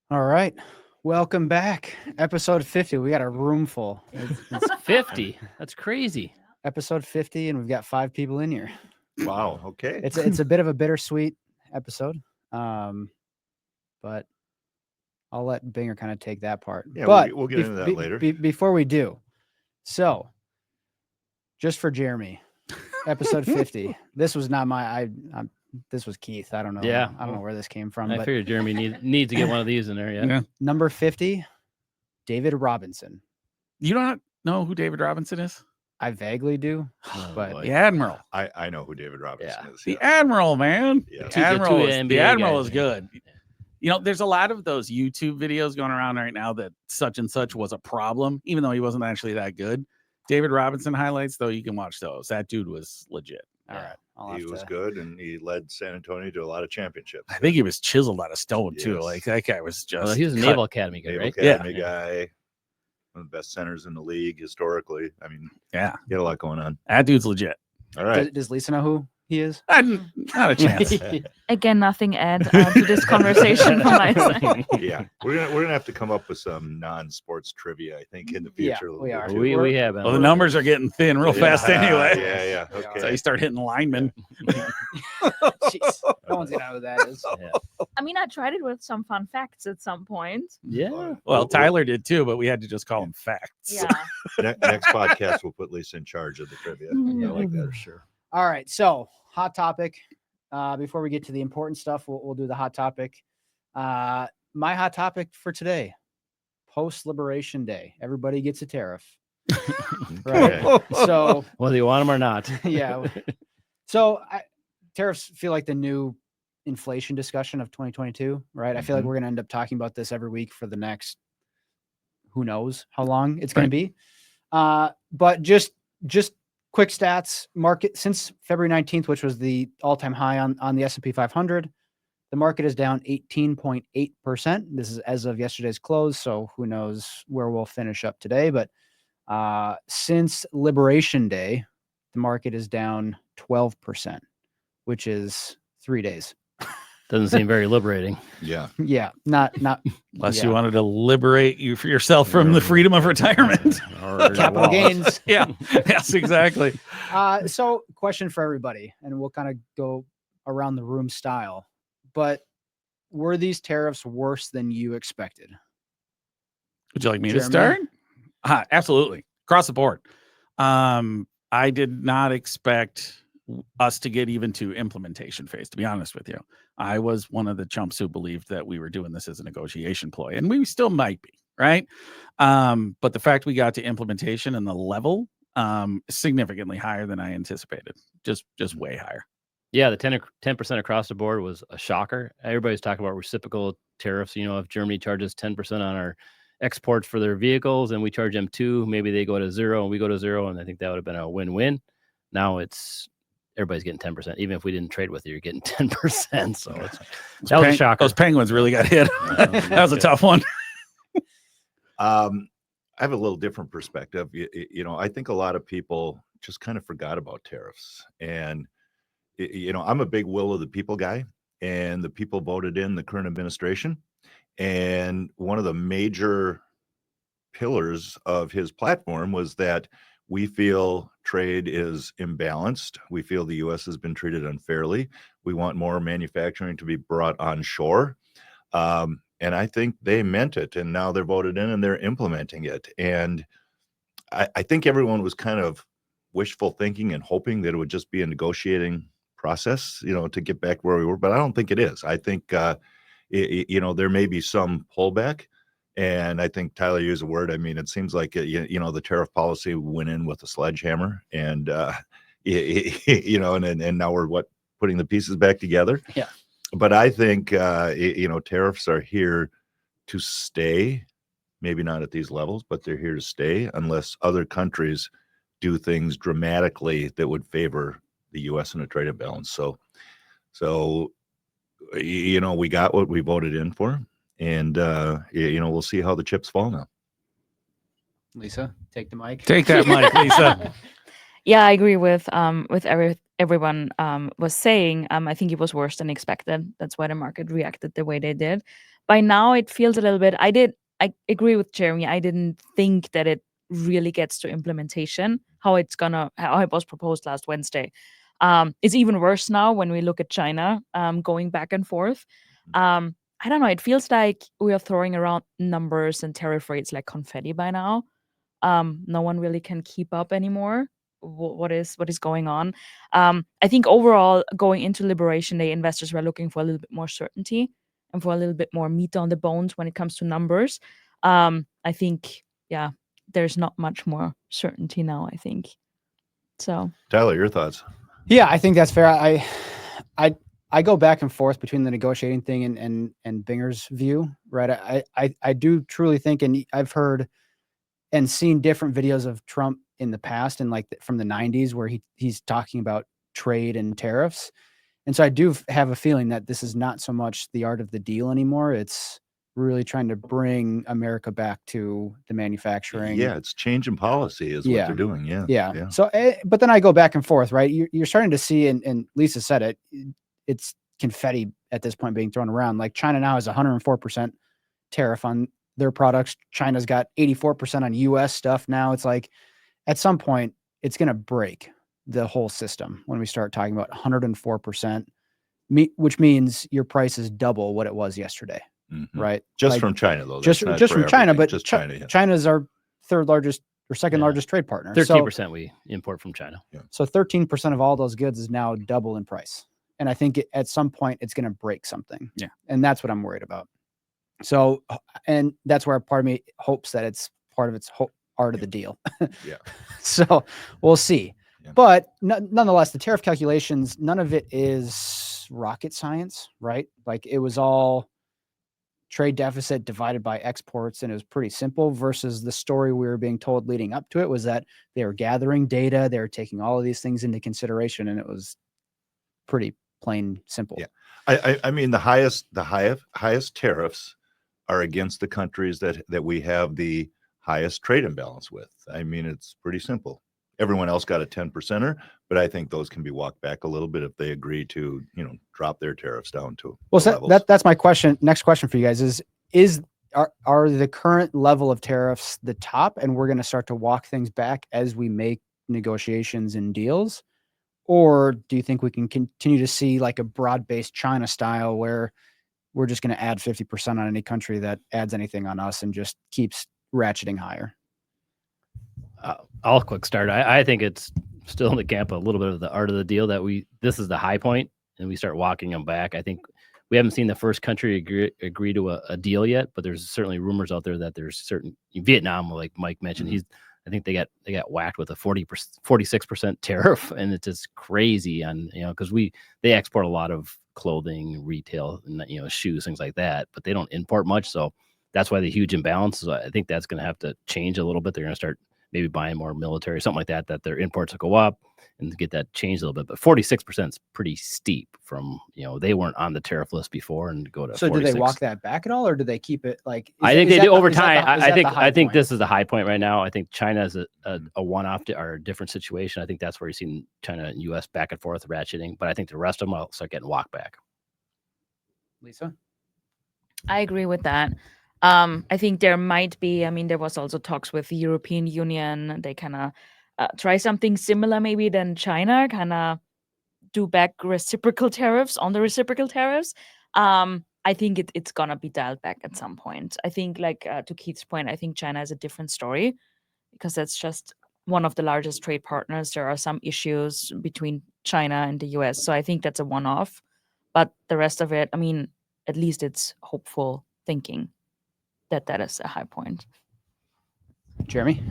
All right. Welcome back. Episode 50. We got a room full. It's 50. That's crazy. Episode 50, and we've got 5 people in here. Wow. Okay. It's a bit of a bittersweet episode. But I'll let Binger kind of take that part. Yeah, but we'll get into that later. Before we do, so just for Jeremy, episode 50. This was not my this was Keith. I don't know. Yeah. I don't know where this came from. I but figured Jeremy needs to get one of these in there. Yeah. number 50, David Robinson. You don't know who David Robinson is? I vaguely do, Oh, but boy. The Admiral. I know who David Robinson is. The Admiral, man. Yeah. The Admiral, Two is, NBA the Admiral guys. is good. You know, there's a lot of those YouTube videos going around right now that such and such was a problem, even though he wasn't actually that good. David Robinson highlights, though, you can watch those. That dude was legit. all right. He was good, and he led San Antonio to a lot of championships. I think he was chiseled out of stone, too. Yes. Like, that guy was just. Well, he was a cut. Naval Academy guy, Naval right? Academy Yeah. guy, one of the best centers in the league historically. I mean, Yeah. he had a lot going on. That dude's legit. All right. Does Lisa know who he is? Not a chance. Again, nothing add to this conversation from my side. Yeah, we're gonna have to come up with some non-sports trivia, I think, in the Yeah, future. a little we bit, are. too. We have. Well, the numbers are getting thin real fast anyway. Yeah. We are. Okay. So you start hitting linemen. Jeez, no one's gonna know who that is. I mean, I tried it with some fun facts at some point. Yeah. Well, Tyler did too, but we had to just call them facts. Yeah. Next podcast, we'll put Lisa in charge of the trivia. I like that. Sure. All right. So, hot topic. Before we get to the important stuff, we'll do the hot topic. My hot topic for today: post-Liberation Day. Everybody gets a tariff. Right. Okay. So, Whether you want them or not. yeah. So, tariffs feel like the new inflation discussion of 2022, right? I feel like Mhm. we're going to end up talking about this every week for the next, who knows how long it's going to be. But just quick stats. Market since February 19th, which was the all-time high on the S&P 500, the market is down 18.8%. This is as of yesterday's close, so who knows where we'll finish up today. But since Liberation Day, the market is down 12%, which is 3 days. Doesn't seem very liberating. Yeah. Yeah, not Unless yeah. you wanted to liberate you for yourself from the freedom of retirement. Or capital walls. gains. Yeah. Yes, exactly. So question for everybody, and we'll kind of go around the room style, but were these tariffs worse than you expected? Would you like me to Jeremy? start? Absolutely. Across the board. I did not expect us to get even to implementation phase, to be honest with you. I was one of the chumps who believed that we were doing this as a negotiation ploy, and we still might be, right? But the fact we got to implementation and the level significantly higher than I anticipated, just way higher. Yeah, the 10% across the board was a shocker. Everybody's talking about reciprocal tariffs. You know, if Germany charges 10% on our exports for their vehicles and we charge them 2%, maybe they go to 0 and we go to 0, and I think that would have been a win-win. Now everybody's getting 10%. Even if we didn't trade with you, you're getting 10%. So that was a shocker. Those Penguins really got hit. That was a tough one. I have a little different perspective. You know, I think a lot of people just kind of forgot about tariffs. And, you know, I'm a big will of the people guy, and the people voted in the current administration. And one of the major pillars of his platform was that we feel trade is imbalanced. We feel the U.S. has been treated unfairly. We want more manufacturing to be brought onshore. And I think they meant it, and now they're voted in and they're implementing it. And I think everyone was kind of wishful thinking and hoping that it would just be a negotiating process, you know, to get back where we were. But I don't think it is. I think, you know, there may be some pullback. And I think Tyler used a word. I mean, it seems like, you know, the tariff policy went in with a sledgehammer, and, you know, and now we're putting the pieces back together. Yeah. But I think, you know, tariffs are here to stay, maybe not at these levels, but they're here to stay unless other countries do things dramatically that would favor the U.S. in a trade imbalance. So, you know, we got what we voted in for. And, you know, we'll see how the chips fall now. Lisa, take the mic. Take that mic, Lisa. Yeah, I agree with everyone was saying. I think it was worse than expected. That's why the market reacted the way they did. by now it feels a little bit. I agree with Jeremy. I didn't think that it really gets to implementation, how it was proposed last Wednesday. It's even worse now when we look at China going back and forth. I don't know. It feels like we are throwing around numbers and tariff rates like confetti by now. No one really can keep up anymore. What is going on? I think overall, going into Liberation Day, investors were looking for a little bit more certainty and for a little bit more meat on the bones when it comes to numbers. I think, yeah, there's not much more certainty now, I think. So, Tyler, your thoughts? Yeah, I think that's fair. I go back and forth between the negotiating thing and Binger's view, right? I do truly think, and I've heard and seen different videos of Trump in the past and like from the 90s where he's talking about trade and tariffs. And so I do have a feeling that this is not so much the art of the deal anymore. It's really trying to bring America back to the manufacturing. Yeah, it's change in policy is what they're doing. Yeah. So, but then I go back and forth, right? You're starting to see, and Lisa said it, it's confetti at this point being thrown around. Like China now has 104% tariff on their products. China's got 84% on US stuff now. It's like at some point it's going to break the whole system when we start talking about 104%, which means your price is double what it was yesterday. Right. Just like, from China, though. Just from China, but just China. Yeah. China's our third largest or second largest trade partner. 13% we import from China. Yeah. So 13% of all those goods is now double in price. And I think at some point it's going to break something. Yeah. And that's what I'm worried about. So, and that's where part of me hopes that it's part of its art of the deal. Yeah. So we'll see. Yeah. But nonetheless, the tariff calculations, none of it is rocket science, right? Like it was all trade deficit divided by exports, and it was pretty simple versus the story we were being told leading up to it was that they were gathering data, they were taking all of these things into consideration, and it was pretty plain simple. Yeah. I mean, the highest tariffs are against the countries that we have the highest trade imbalance with. I mean, it's pretty simple. Everyone else got a 10%er, but I think those can be walked back a little bit if they agree to, drop their tariffs down to that's my question. Next question for you guys are the current level of tariffs the top, and we're going to start to walk things back as we make negotiations and deals? Or do you think we can continue to see like a broad-based China style where we're just going to add 50% on any country that adds anything on us and just keeps ratcheting higher? I'll quick start. I think it's still in the camp a little bit of the art of the deal that this is the high point and we start walking them back. I think we haven't seen the first country agree to a deal yet, but there's certainly rumors out there that there's certain Vietnam, like Mike mentioned, I think they got whacked with a 46% tariff, and it's just crazy on, because they export a lot of clothing, retail, and shoes, things like that, but they don't import much. So that's why the huge imbalance. So I think that's going to have to change a little bit. They're going to start maybe buying more military, something like that their imports will go up and get that changed a little bit. But 46% is pretty steep from, they weren't on the tariff list before and go to So 46. do they walk that back at all, or do they keep it like? I think they do over time. I think this is the high point right now. I think China is a one-off or a different situation. I think that's where you're seeing China and U.S. back and forth ratcheting. But I think the rest of them will start getting walked back. Lisa? I agree with that. I think there might be, there was also talks with the European Union. They kind of try something similar maybe than China, kind of do back reciprocal tariffs on the reciprocal tariffs. I think it's going to be dialed back at some point. I think to Keith's point, I think China is a different story because that's just one of the largest trade partners. There are some issues between China and the US. So I think that's a one-off. But the rest of it, at least it's hopeful thinking that is a high point. Jeremy?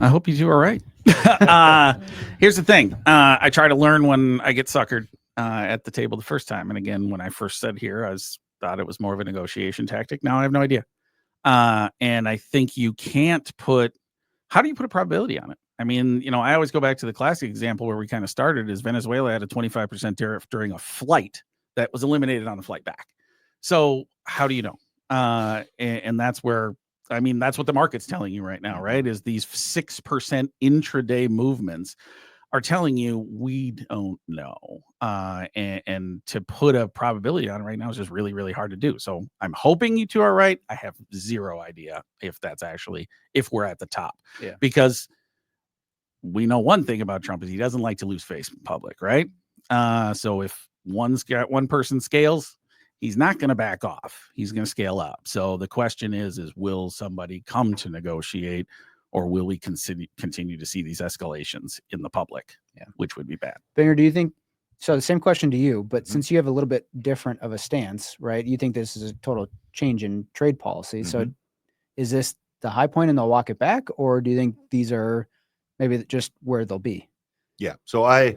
I hope you two are right. Here's the thing. I try to learn when I get suckered at the table the first time. And again, when I first said here, I thought it was more of a negotiation tactic. Now I have no idea. And I think how do you put a probability on it? I always go back to the classic example where we kind of started is Venezuela had a 25% tariff during a flight that was eliminated on the flight back. So how do you know? And that's where, that's what the market's telling you right now, right? Is these 6% intraday movements are telling you we don't know. And to put a probability on it right now is just really, really hard to do. So I'm hoping you two are right. I have zero idea if we're at the top. Yeah. Because we know one thing about Trump is he doesn't like to lose face in public, right? So if one person scales, he's not going to back off. He's going to scale up. So the question is will somebody come to negotiate, or will we continue to see these escalations in the public? Yeah. Which would be bad. Banger, do you think so? The same question to you, but since you have a little bit different of a stance, right? You think this is a total change in trade policy. So is this the high point and they'll walk it back, or do you think these are maybe just where they'll be? Yeah. So I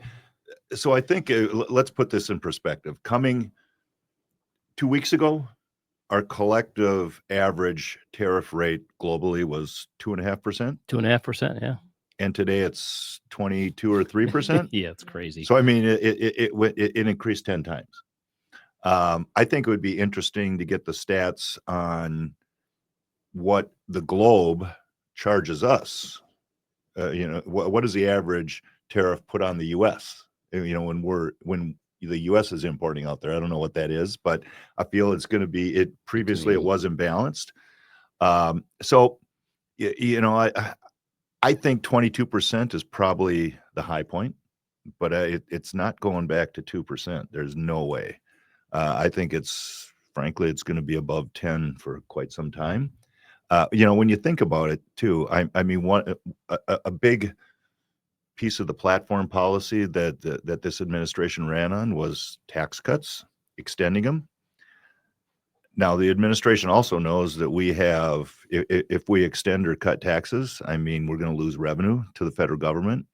think let's put this in perspective. Coming 2 weeks ago, our collective average tariff rate globally was 2.5%. 2.5%. Yeah. And today it's 22 or 3%. Yeah, it's crazy. So I mean, it increased 10 times. I think it would be interesting to get the stats on what the globe charges us. What is the average tariff put on the U.S.? When the U.S. is importing out there, I don't know what that is, but I feel it's going to be it. Previously, it wasn't balanced. So, I think 22% is probably the high point, but it's not going back to 2%. There's no way. I think frankly, it's going to be above 10 for quite some time. When you think about it too, I mean, a big piece of the platform policy that this administration ran on was tax cuts, extending them. Now, the administration also knows that if we extend or cut taxes, I mean, we're going to lose revenue to the federal government.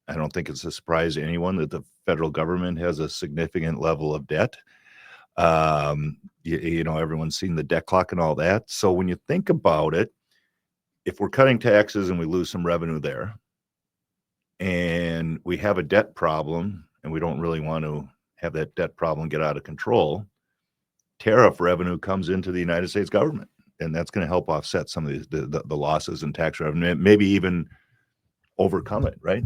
I don't think it's a surprise to anyone that the federal government has a significant level of debt. Everyone's seen the debt clock and all that. So when you think about it, if we're cutting taxes and we lose some revenue there, and we have a debt problem, and we don't really want to have that debt problem get out of control, tariff revenue comes into the United States government, and that's going to help offset some of the losses in tax revenue, maybe even overcome it, right?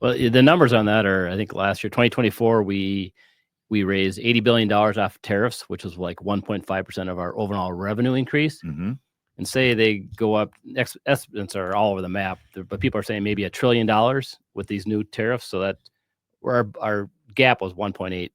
Well, the numbers on that are, I think last year, 2024, we raised $80 billion off tariffs, which was like 1.5% of our overall revenue increase. Mm-hmm. And say they go up, estimates are all over the map, but people are saying maybe $1 trillion with these new tariffs. So that our gap was 1.8,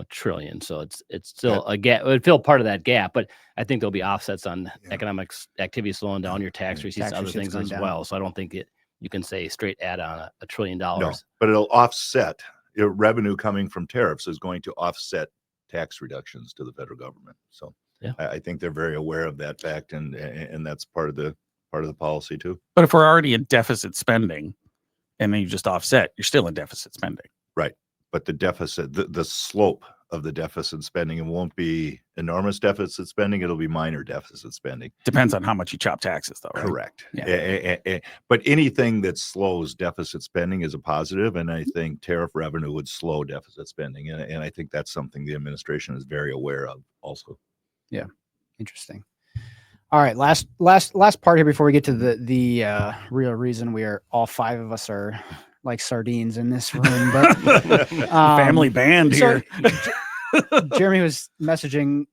trillion. So it's still a gap. It would fill part of that gap, but I think there'll be offsets on economic activity slowing down, your tax receipts, and other things as well. So I don't think you can say straight add on $1 trillion. No, but it'll offset. Revenue coming from tariffs is going to offset tax reductions to the federal government. So yeah, I think they're very aware of that fact, and that's part of the policy too. But if we're already in deficit spending, and then you just offset, you're still in deficit spending, right? But the deficit, the slope of the deficit spending, it won't be enormous deficit spending. It'll be minor deficit spending. Depends on how much you chop taxes, though, right? Correct. Yeah. But anything that slows deficit spending is a positive, and I think tariff revenue would slow deficit spending, and I think that's something the administration is very aware of also. Yeah, interesting. All right, last part here before we get to the real reason we are all five of us are like sardines in this room, but family band here. Jeremy was messaging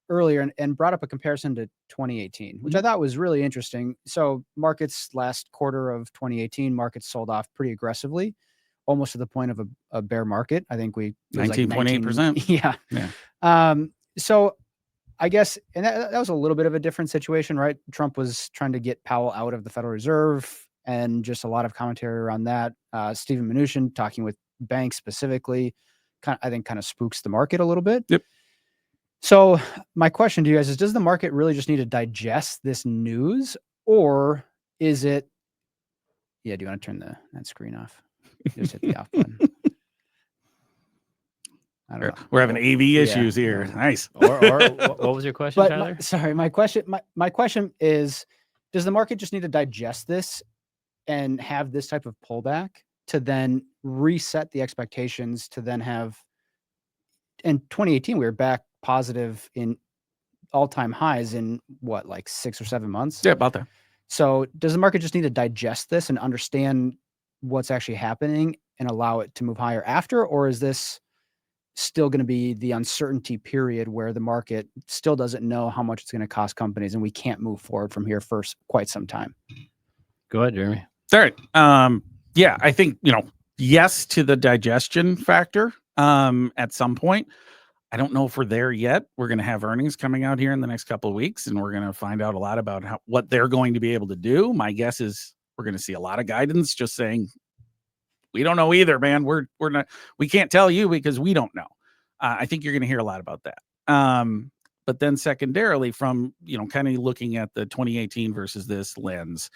earlier and brought up a comparison to 2018, which I thought was really interesting. So markets last quarter of 2018, markets sold off pretty aggressively, almost to the point of a bear market. I think 19.8%. Yeah. So I guess, and that was a little bit of a different situation, right? Trump was trying to get Powell out of the Federal Reserve, and just a lot of commentary around that. Stephen Mnuchin talking with banks specifically, I think kind of spooks the market a little bit. Yep. So my question to you guys is, does the market really just need to digest this news, or is it, do you want to turn that screen off? Just hit the off button. I don't know. We're having AV issues here. Nice. Or what was your question, Tyler? My question is, does the market just need to digest this and have this type of pullback to then reset the expectations to then have, in 2018, we were back positive in all-time highs in what, like 6 or 7 months? Yeah, about there. So does the market just need to digest this and understand what's actually happening and allow it to move higher after? Or is this still going to be the uncertainty period where the market still doesn't know how much it's going to cost companies and we can't move forward from here for quite some time? Go ahead, Jeremy. All right. Yeah, I think, yes to the digestion factor at some point. I don't know if we're there yet. We're going to have earnings coming out here in the next couple of weeks, and we're going to find out a lot about what they're going to be able to do. My guess is we're going to see a lot of guidance just saying, we don't know either, man. We can't tell you because we don't know. I think you're going to hear a lot about that. But then secondarily, from, kind of looking at the 2018 versus this lens,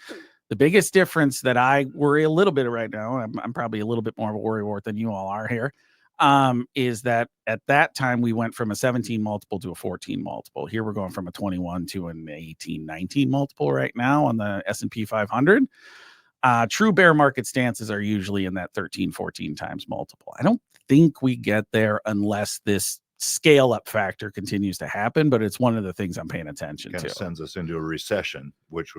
the biggest difference that I worry a little bit right now, I'm probably a little bit more of a worrywart than you all are here, is that at that time we went from a 17 multiple to a 14 multiple. Here we're going from a 21 to an 18, 19 multiple right now on the S&P 500. True bear market stances are usually in that 13, 14 times multiple. I don't think we get there unless this scale up factor continues to happen, but it's one of the things I'm paying attention Kind to. of sends us into a recession, which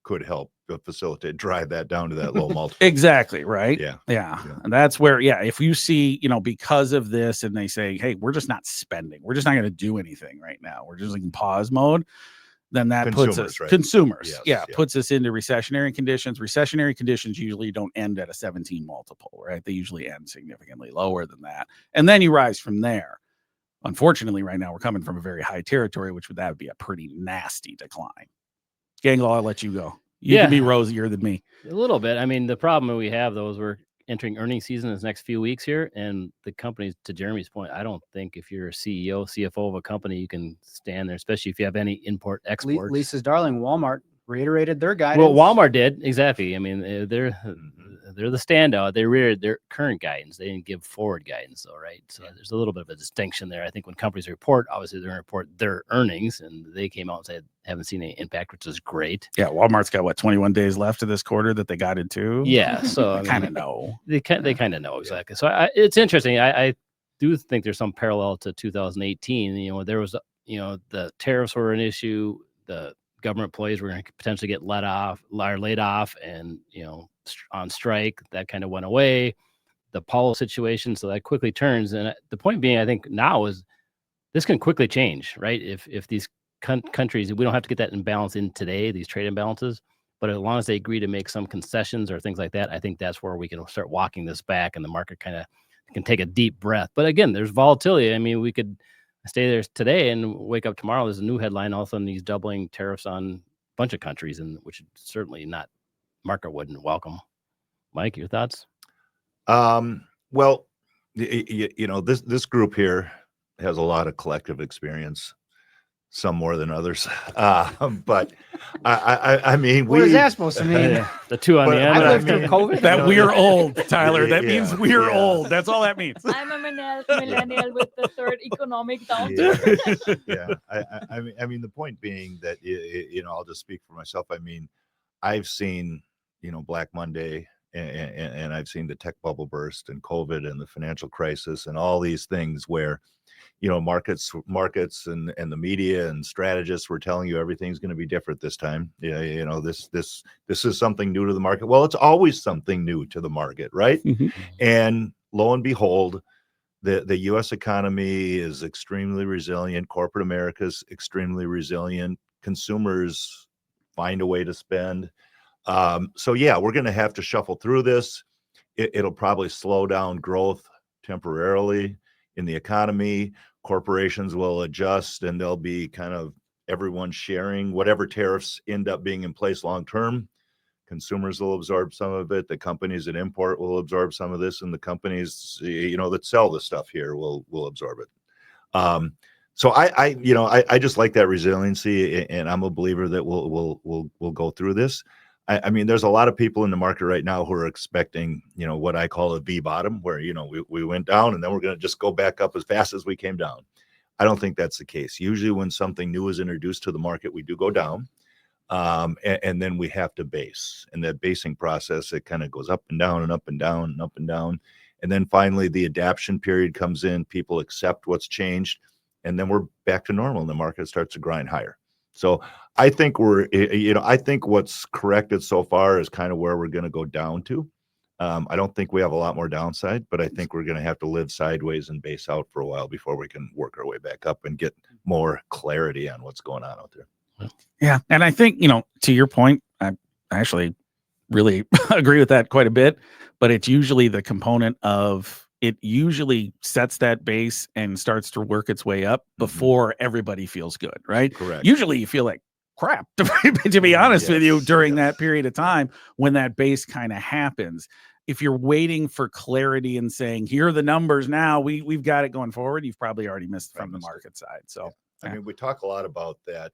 could help facilitate, drive that down to that low multiple. Exactly. Right. Yeah. And that's where, if you see, because of this and they say, hey, we're just not spending, we're just not going to do anything right now, we're just in pause mode, then that puts us consumers, puts us into recessionary conditions. Recessionary conditions usually don't end at a 17 multiple, right? They usually end significantly lower than that. And then you rise from there. Unfortunately, right now we're coming from a very high territory, which would be a pretty nasty decline. Gangl, I'll let you go. You can be rosier than me. A little bit. I mean, the problem we have, though, is we're entering earnings season in the next few weeks here. And the companies, to Jeremy's point, I don't think if you're a CEO, CFO of a company, you can stand there, especially if you have any import, export. Lisa's darling, Walmart reiterated their guidance. Well, Walmart did. Exactly. I mean, they're the standout. They reiterated their current guidance. They didn't give forward guidance, though, right? So there's a little bit of a distinction there. I think when companies report, obviously they're going to report their earnings, and they came out and said haven't seen any impact, which is great. Yeah, Walmart's got 21 days left of this quarter that they got into. Yeah, so I kind of know. They kind of know exactly. So it's interesting. I do think there's some parallel to 2018. There was the tariffs were an issue. The government employees were going to potentially get laid off, and on strike. That kind of went away. The Powell situation, so that quickly turns. And the point being, I think now is this can quickly change, right? If these countries, we don't have to get that imbalance in today, these trade imbalances, but as long as they agree to make some concessions or things like that, I think that's where we can start walking this back, and the market kind of can take a deep breath. But again, there's volatility. I mean, we could stay there today and wake up tomorrow. There's a new headline, all of a sudden these doubling tariffs on a bunch of countries, and which certainly not market wouldn't welcome. Mike, your thoughts? Well, this group here has a lot of collective experience, some more than others. But I mean, what is that supposed to mean? The two on the end. I lived through COVID. That we're old, Tyler. That means we're old. That's all that means. I'm a millennial with the third economic downturn. I mean, the point being that I'll just speak for myself. I mean, I've seen Black Monday, and I've seen the tech bubble burst and COVID and the financial crisis and all these things where markets and the media and strategists were telling you everything's going to be different this time. This is something new to the market. Well, it's always something new to the market, right? Mm-hmm. And lo and behold, the U.S. economy is extremely resilient. Corporate America is extremely resilient. Consumers find a way to spend. So yeah, we're going to have to shuffle through this. It'll probably slow down growth temporarily in the economy. Corporations will adjust, and they'll be kind of everyone sharing whatever tariffs end up being in place long term. Consumers will absorb some of it. The companies that import will absorb some of this, and the companies that sell the stuff here will absorb it. So I just like that resiliency, and I'm a believer that we'll go through this. I mean, there's a lot of people in the market right now who are expecting, what I call a V bottom, where, we went down and then we're going to just go back up as fast as we came down. I don't think that's the case. Usually when something new is introduced to the market, we do go down, and then we have to base. And that basing process, it kind of goes up and down and up and down and up and down. And then finally the adaption period comes in, people accept what's changed, and then we're back to normal and the market starts to grind higher. So I think I think what's corrected so far is kind of where we're going to go down to. I don't think we have a lot more downside, but I think we're going to have to live sideways and base out for a while before we can work our way back up and get more clarity on what's going on out there. Yeah. And I think, to your point, I actually really agree with that quite a bit, but it's usually the component of it usually sets that base and starts to work its way up before everybody feels good, right? Correct. Usually you feel like crap, to be honest with you, Yes, during yes. that period of time when that base kind of happens. If you're waiting for clarity and saying, here are the numbers now, we've got it going forward, you've probably already missed from the market side. So, I mean, we talk a lot about that.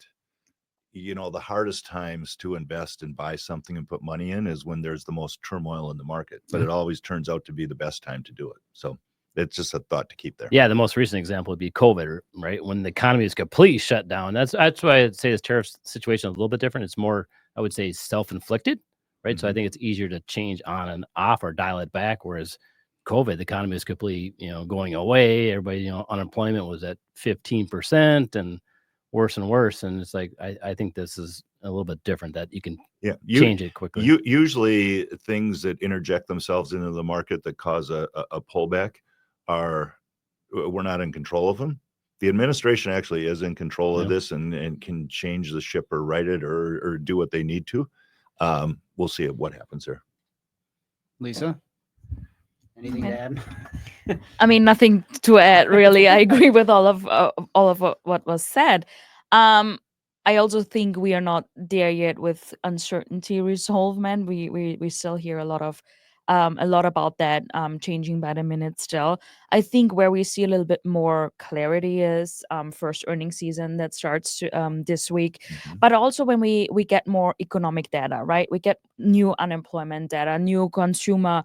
The hardest times to invest and buy something and put money in is when there's the most turmoil in the market, but it always turns out to be the best time to do it. So it's just a thought to keep there. Yeah, the most recent example would be COVID, right? When the economy is completely shut down. That's why I'd say this tariff situation is a little bit different. It's more, I would say, self-inflicted, right? So I think it's easier to change on and off or dial it back. Whereas COVID, the economy is completely, going away. Everybody, unemployment was at 15% and worse and worse. And it's like, I think this is a little bit different, that you can change it quickly. Usually things that interject themselves into the market that cause a pullback we're not in control of them. The administration actually is in control of this and can change the ship or right it or do what they need to. We'll see what happens there. Lisa, anything to add? I mean, nothing to add, really. I agree with all of what was said. I also think we are not there yet with uncertainty resolvement. We still hear a lot about that changing by the minute still. I think where we see a little bit more clarity is first earnings season that starts to, this week, but also when we get more economic data, right? We get new unemployment data, new consumer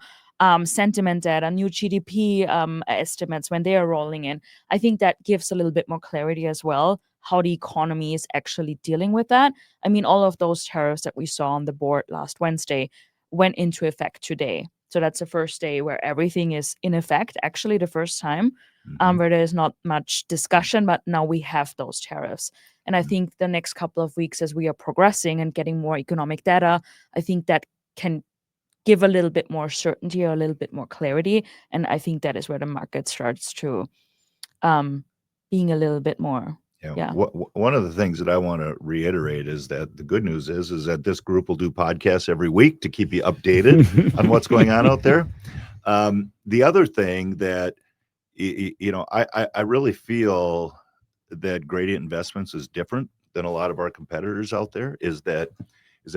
sentiment data, new GDP estimates when they are rolling in. I think that gives a little bit more clarity as well, how the economy is actually dealing with that. I mean, all of those tariffs that we saw on the board last Wednesday went into effect today. So that's the first day where everything is in effect, actually the first time, where there's not much discussion, but now we have those tariffs. And I think the next couple of weeks, as we are progressing and getting more economic data, I think that can give a little bit more certainty or a little bit more clarity. And I think that is where the market starts to being a little bit more. Yeah. One of the things that I want to reiterate is that the good news is that this group will do podcasts every week to keep you updated on what's going on out there. The other thing that, I really feel that Gradient Investments is different than a lot of our competitors out there is that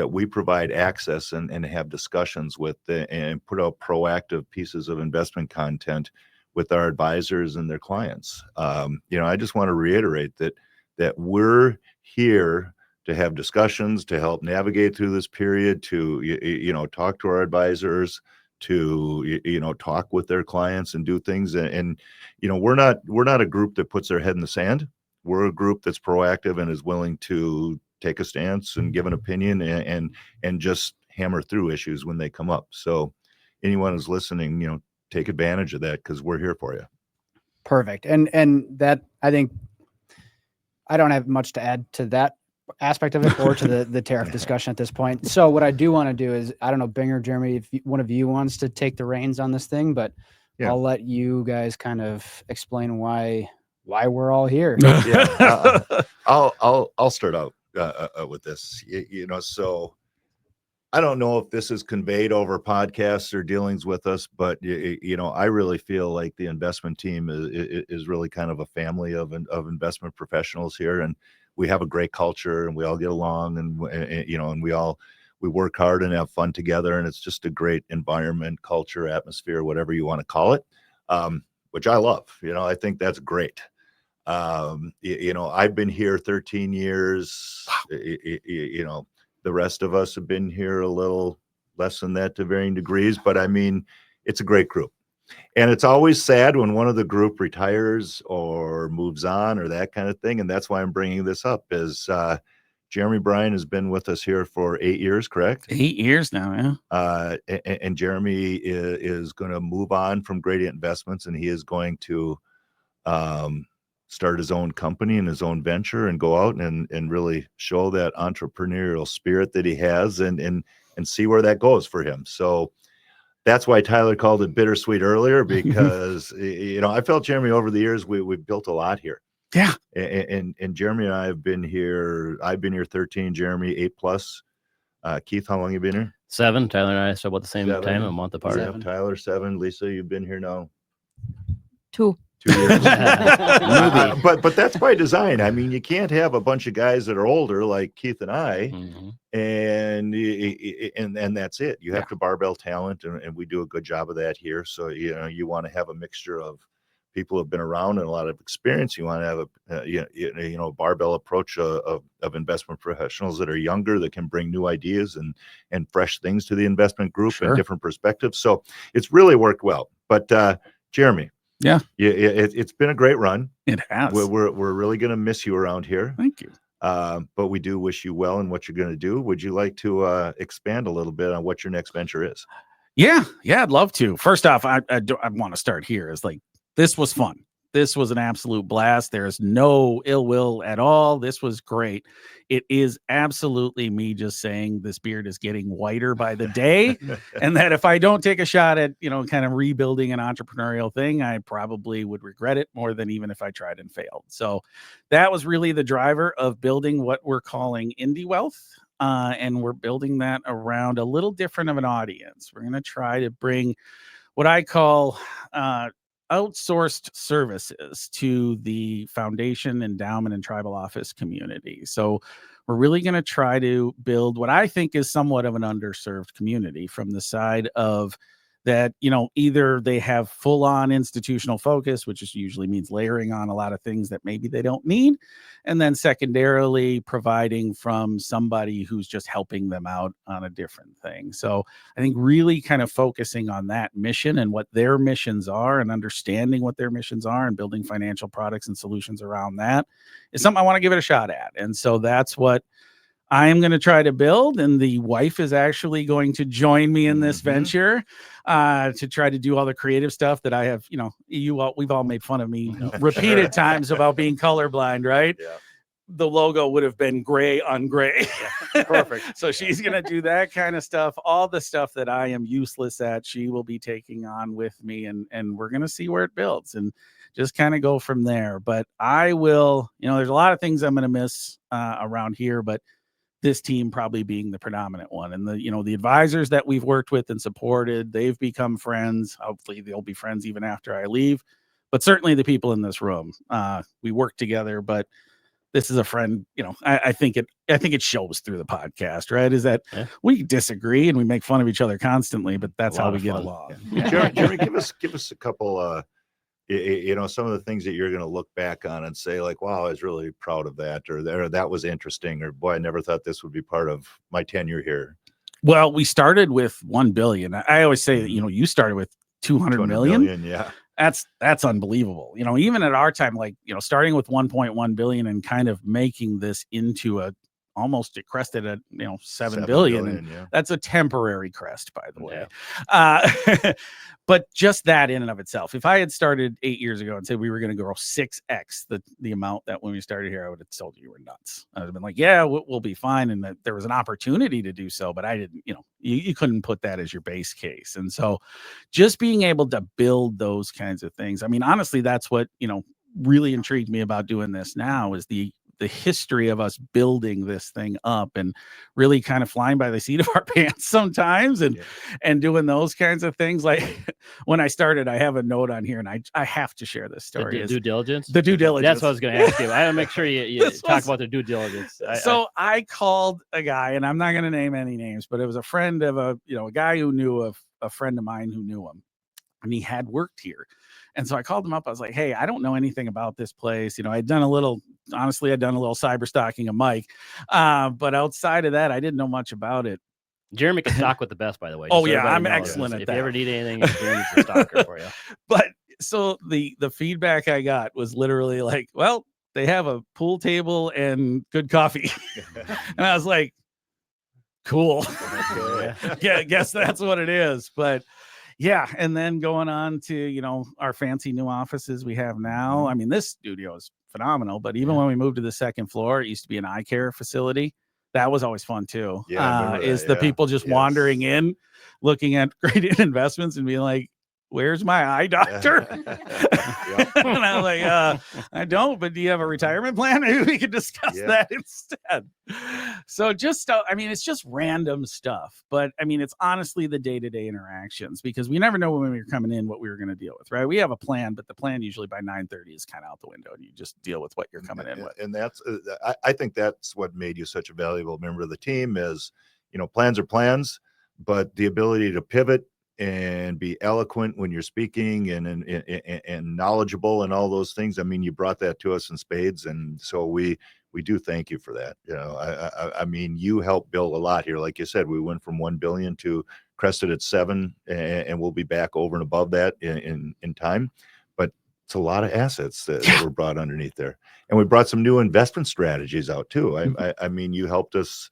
we provide access and have discussions with and put out proactive pieces of investment content with our advisors and their clients. I just want to reiterate that we're here to have discussions, to help navigate through this period, to talk to our advisors, to talk with their clients and do things. And we're not a group that puts their head in the sand. We're a group that's proactive and is willing to take a stance and give an opinion and just hammer through issues when they come up. So anyone who's listening, take advantage of that because we're here for you. Perfect. And that, I think, I don't have much to add to that aspect of it or to the tariff discussion at this point. So what I do want to do is, I don't know, Bing or Jeremy, if one of you wants to take the reins on this thing, but I'll let you guys kind of explain why we're all here. I'll start out with this. So I don't know if this is conveyed over podcasts or dealings with us, but I really feel like the investment team is really kind of a family of investment professionals here, and we have a great culture, and we all get along, and we work hard and have fun together, and it's just a great environment, culture, atmosphere, whatever you want to call it, which I love. I think that's great. I've been here 13 years. Wow. The rest of us have been here a little less than that to varying degrees, but I mean, it's a great group. And it's always sad when one of the group retires or moves on or that kind of thing. And that's why I'm bringing this up is Jeremy Bryan has been with us here for 8 years, correct? 8 years now, yeah. And Jeremy is going to move on from Gradient Investments, and he is going to start his own company and his own venture and go out and really show that entrepreneurial spirit that he has and see where that goes for him. So that's why Tyler called it bittersweet earlier, because I felt Jeremy over the years, we've built a lot here. Yeah. And Jeremy and I have been here. I've been here 13, Jeremy 8+. Keith, how long you been here? 7. Tyler and I started about the same 7. time, a month apart. Yeah, Tyler 7. Lisa, you've been here now 2. 2 years. Newbie. But that's by design. I mean, you can't have a bunch of guys that are older like Keith and I, and that's it. You have to barbell talent, and we do a good job of that here. So you want to have a mixture of people who have been around and a lot of experience. You want to have a barbell approach of investment professionals that are younger, that can bring new ideas and fresh things to the investment group and different perspectives. So it's really worked well. But Jeremy. Yeah, it's been a great run. It has. We're really going to miss you around here. Thank you. But we do wish you well in what you're going to do. Would you like to expand a little bit on what your next venture is? Yeah, I'd love to. First off, I want to start here. Is like, this was fun. This was an absolute blast. There's no ill will at all. This was great. It is absolutely me just saying this beard is getting whiter by the day. And that if I don't take a shot at, kind of rebuilding an entrepreneurial thing, I probably would regret it more than even if I tried and failed. So that was really the driver of building what we're calling Indie Wealth. And we're building that around a little different of an audience. We're going to try to bring what I call outsourced services to the foundation, endowment, and tribal office community. So we're really going to try to build what I think is somewhat of an underserved community from the side of that, either they have full on institutional focus, which just usually means layering on a lot of things that maybe they don't need. And then secondarily, providing from somebody who's just helping them out on a different thing. So I think really kind of focusing on that mission and what their missions are and understanding what their missions are and building financial products and solutions around that is something I want to give it a shot at. And so that's what I am going to try to build, and the wife is actually going to join me in this venture to try to do all the creative stuff that I have. We've all made fun of me repeated times about being colorblind, right? Yeah. The logo would have been gray on gray. Perfect. So she's going to do that kind of stuff. All the stuff that I am useless at, she will be taking on with me, and we're going to see where it builds and just kind of go from there. But I will, there's a lot of things I'm going to miss around here, but this team probably being the predominant one. And the advisors that we've worked with and supported, they've become friends. Hopefully they'll be friends even after I leave, but certainly the people in this room, we work together, but this is a friend, I think it shows through the podcast, right? Is that we disagree and we make fun of each other constantly, but that's how we get along. Yeah. Jeremy, give us a couple, some of the things that you're going to look back on and say like, wow, I was really proud of that, or that was interesting, or boy, I never thought this would be part of my tenure here. Well, we started with 1 billion. I always say that, you started with 200 million. Yeah. That's unbelievable. Even at our time, starting with 1.1 billion and kind of making this into it crested at 7 billion. That's a temporary crest, by the way. But just that in and of itself, if I had started 8 years ago and said we were going to grow 6x the amount that when we started here, I would have told you were nuts. I would have been like, yeah, we'll be fine. And that there was an opportunity to do so, but I didn't, you couldn't put that as your base case. And so just being able to build those kinds of things. I mean, honestly, that's what, really intrigued me about doing this now is the history of us building this thing up and really kind of flying by the seat of our pants sometimes and doing those kinds of things. Like when I started, I have a note on here and I have to share this story. The due diligence? The due diligence. That's what I was going to ask you. I want to make sure you talk about the due diligence. I called a guy, and I'm not going to name any names, but it was a friend of a guy who knew a friend of mine who knew him, and he had worked here. And so I called him up. I was like, hey, I don't know anything about this place. I'd done a little cyber stalking of Mike. But outside of that, I didn't know much about it. Jeremy can talk with the best, by the way. Oh, yeah, I'm excellent at that. If you ever need anything, Jeremy's the stalker for you. But so the feedback I got was literally like, well, they have a pool table and good coffee. And I was like, cool. Yeah, guess that's what it is. But yeah, and then going on to, our fancy new offices we have now. I mean, this studio is phenomenal, but even when we moved to the second floor, it used to be an eye care facility. That was always fun too. Yeah, I remember is that, the yeah. people just wandering in, looking at gradient investments and being like, "Where's my eye doctor?" Yeah. And I was like, I don't, but do you have a retirement plan? Maybe we could discuss Yeah. that instead. So just, I mean, it's just random stuff, but I mean, it's honestly the day-to-day interactions, because we never know when we were coming in, what we were going to deal with, right? We have a plan, but the plan usually by 9:30 is kind of out the window, and you just deal with what you're coming in with. And that's I think that's what made you such a valuable member of the team is, plans are plans, but the ability to pivot and be eloquent when you're speaking and knowledgeable and all those things. I mean, you brought that to us in spades. And so we do thank you for that. I mean, you helped build a lot here. Like you said, we went from 1 billion to crested at 7, and we'll be back over and above that in time. But it's a lot of assets that were brought underneath there. And we brought some new investment strategies out too. I mean, you helped us,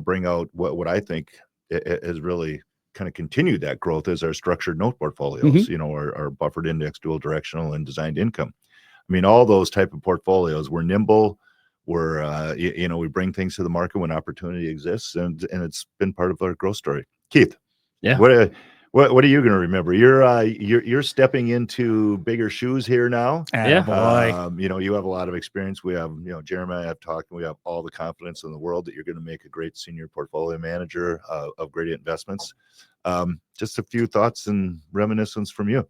bring out what I think has really kind of continued that growth is our structured note portfolios, our buffered index, dual directional, and designed income. I mean, all those type of portfolios, we're nimble. We're, we bring things to the market when opportunity exists, and it's been part of our growth story. Keith, Yeah. What are you going to remember? You're stepping into bigger shoes here now. Yeah. Boy. You have a lot of experience. We have, Jeremy and I have talked, and we have all the confidence in the world that you're going to make a great senior portfolio manager of Gradient Investments. Just a few thoughts and reminiscence from you.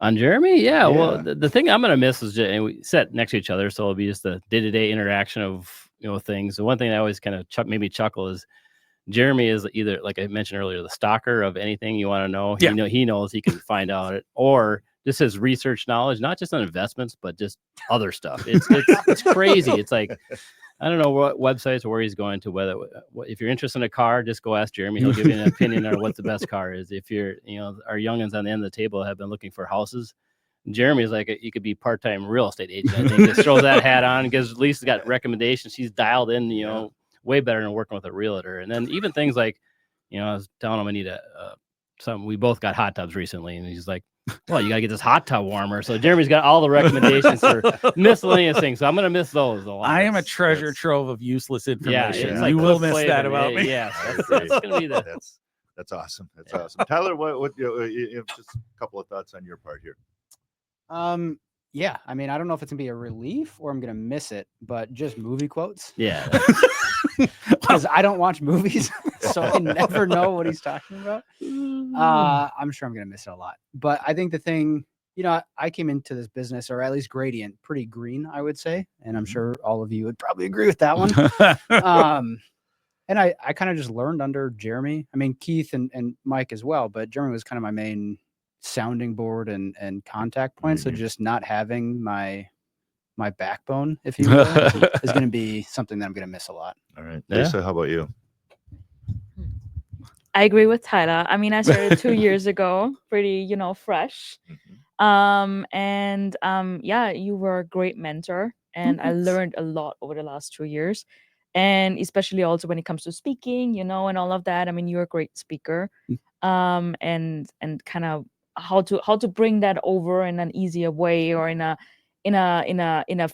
On Jeremy? Yeah. Yeah. Well, the thing I'm going to miss is and we sat next to each other, so it'll be just the day-to-day interaction of, things. The one thing I always kind of made me chuckle is Jeremy is either, like I mentioned earlier, the stalker of anything you want to know. Yeah. He knows he can find out it, or just his research knowledge, not just on investments, but just other stuff. It's crazy. It's like, I don't know what websites or where he's going to, if you're interested in a car, just go ask Jeremy. He'll give you an opinion on what the best car is. If you're, our youngins on the end of the table have been looking for houses. Jeremy's like, you could be part-time real estate agent. I think just throws that hat on because Lisa's got recommendations. She's dialed in, way better than working with a realtor. And then even things like, I was telling him I need we both got hot tubs recently, and he's like, well, you got to get this hot tub warmer. So Jeremy's got all the recommendations for miscellaneous things. So I'm going to miss those a lot. I am a treasure trove of useless information. it's Yeah. like You will Cliff miss Flavor. that about me. Yes, that's going to be That's awesome. That's awesome. Tyler, what just a couple of thoughts on your part here. Yeah, I mean, I don't know if it's gonna be a relief or I'm gonna miss it, but just movie quotes. Yeah. Because I don't watch movies, so I never know what he's talking about. I'm sure I'm gonna miss it a lot. But I think the thing, I came into this business, or at least Gradient, pretty green, I would say, and I'm sure all of you would probably agree with that one. And I kind of just learned under Jeremy. I mean, Keith and Mike as well, but Jeremy was kind of my main sounding board and contact point. So just not having my backbone, if you will, is going to be something that I'm going to miss a lot. All right. Yeah. Lisa, how about you? I agree with Tyler. I mean, I started 2 years ago, pretty, fresh. Yeah, you were a great mentor, and I learned a lot over the last 2 years. And especially also when it comes to speaking, and all of that. I mean, you're a great speaker. And kind of how to bring that over in an easier way, or in a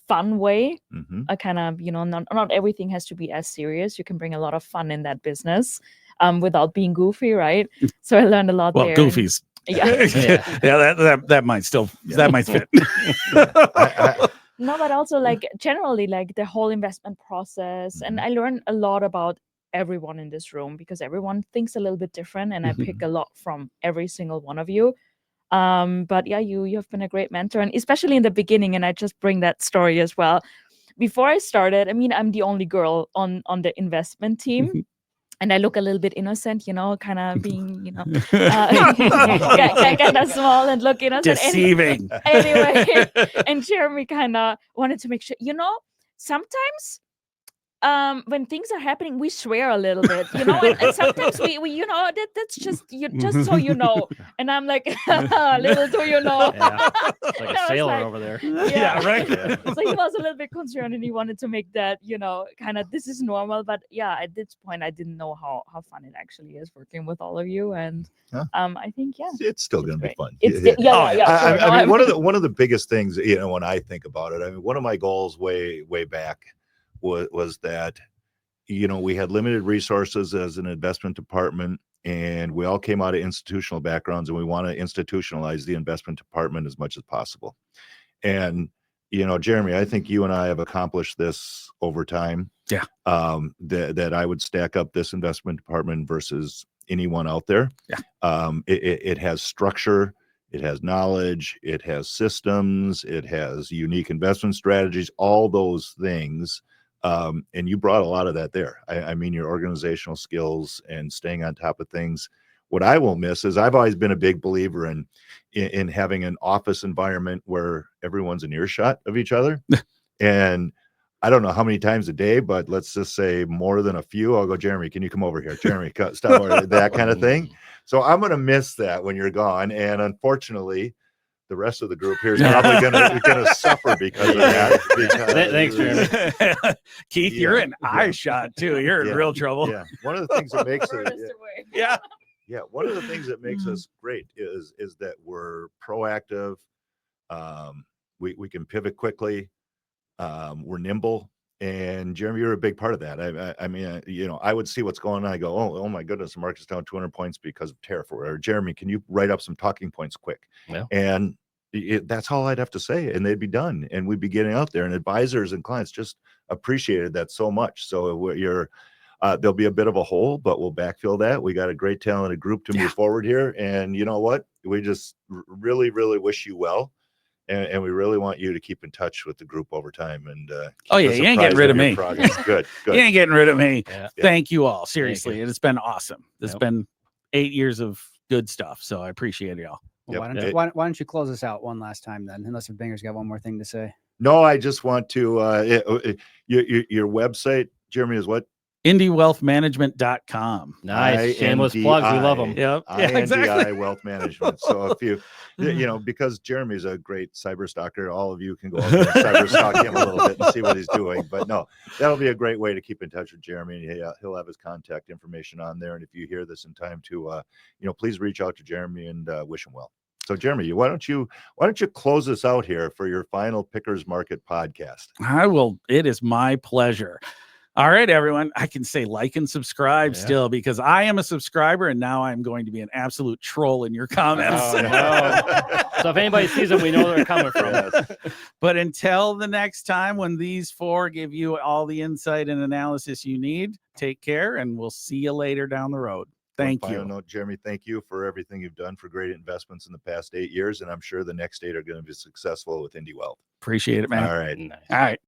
fun way. I kind of, not everything has to be as serious. You can bring a lot of fun in that business without being goofy, right? So I learned a lot there. Goofies. Yeah. that might still that might fit. No, but also like generally like the whole investment process. And I learned a lot about everyone in this room, because everyone thinks a little bit different, and I pick a lot from every single one of you. But yeah, you have been a great mentor, and especially in the beginning, and I just bring that story as well. Before I started, I mean, I'm the only girl on the investment team. And I look a little bit innocent, kind of being, kind of small and look innocent. Deceiving. Anyway, and Jeremy kind of wanted to make sure, sometimes when things are happening, we swear a little bit, and sometimes we that's just just so you know. And I'm like, little do you know. Yeah. Like a sailor over there. Yeah, right. So he was a little bit concerned, and he wanted to make that, kind of, this is normal. But yeah, at this point, I didn't know how fun it actually is working with all of you. And I think, it's still going to be fun. I mean, one of the biggest things, when I think about it, I mean, one of my goals way back was that we had limited resources as an investment department, and we all came out of institutional backgrounds, and we want to institutionalize the investment department as much as possible. And, Jeremy, I think you and I have accomplished this over time. Yeah. That I would stack up this investment department versus anyone out there. Yeah. It has structure, it has knowledge, it has systems, it has unique investment strategies, all those things. And you brought a lot of that there. I mean, your organizational skills and staying on top of things. What I will miss is I've always been a big believer in having an office environment where everyone's an earshot of each other. And I don't know how many times a day, but let's just say more than a few. I'll go, Jeremy, can you come over here? Jeremy, stop over, that kind of thing. So I'm going to miss that when you're gone. And unfortunately, the rest of the group here is probably going to suffer because of that. Thanks, Jeremy. Keith, you're in eye shot too. You're in real trouble. Yeah. One of the things that makes it. Yeah. Yeah. One of the things that makes us great is that we're proactive. We can pivot quickly. We're nimble. And Jeremy, you're a big part of that. I mean, I would see what's going on. I go, oh my goodness, the market's down 200 points because of tariff. Or Jeremy, can you write up some talking points quick? Yeah. And that's all I'd have to say, and they'd be done, and we'd be getting out there. And advisors and clients just appreciated that so much. So there'll be a bit of a hole, but we'll backfill that. We got a great talented group to move forward here, and you know what? We just really, really wish you well. And we really want you to keep in touch with the group over time. And you ain't getting rid of me. Good. You ain't getting rid of me. Yeah. Thank you all. Seriously, you. It's been awesome. It's been 8 years of good stuff. So I appreciate y'all. Well, why don't you close us out one last time then? Unless if Binger's got one more thing to say. No, I just want to your website, Jeremy, is what? IndieWealthManagement.com. Nice. Shameless plugs. We love them. Yep. INDI Exactly. Wealth Management. So if you, because Jeremy's a great cyber stalker, all of you can go out there and cyber stalk him a little bit and see what he's doing. But no, that'll be a great way to keep in touch with Jeremy. He'll have his contact information on there. And if you hear this in time to, please reach out to Jeremy and wish him well. So Jeremy, why don't you close us out here for your final Pickers Market podcast? I will. It is my pleasure. All right, everyone. I can say like and subscribe still because I am a subscriber, and now I'm going to be an absolute troll in your comments. Oh, no. So if anybody sees them, we know where they're coming from. But until the next time when these four give you all the insight and analysis you need, take care, and we'll see you later down the road. Thank you. Note, Jeremy, thank you for everything you've done for great investments in the past 8 years, and I'm sure the next 8 are going to be successful with Indie Wealth. Appreciate it, man. All right. Nice. All right.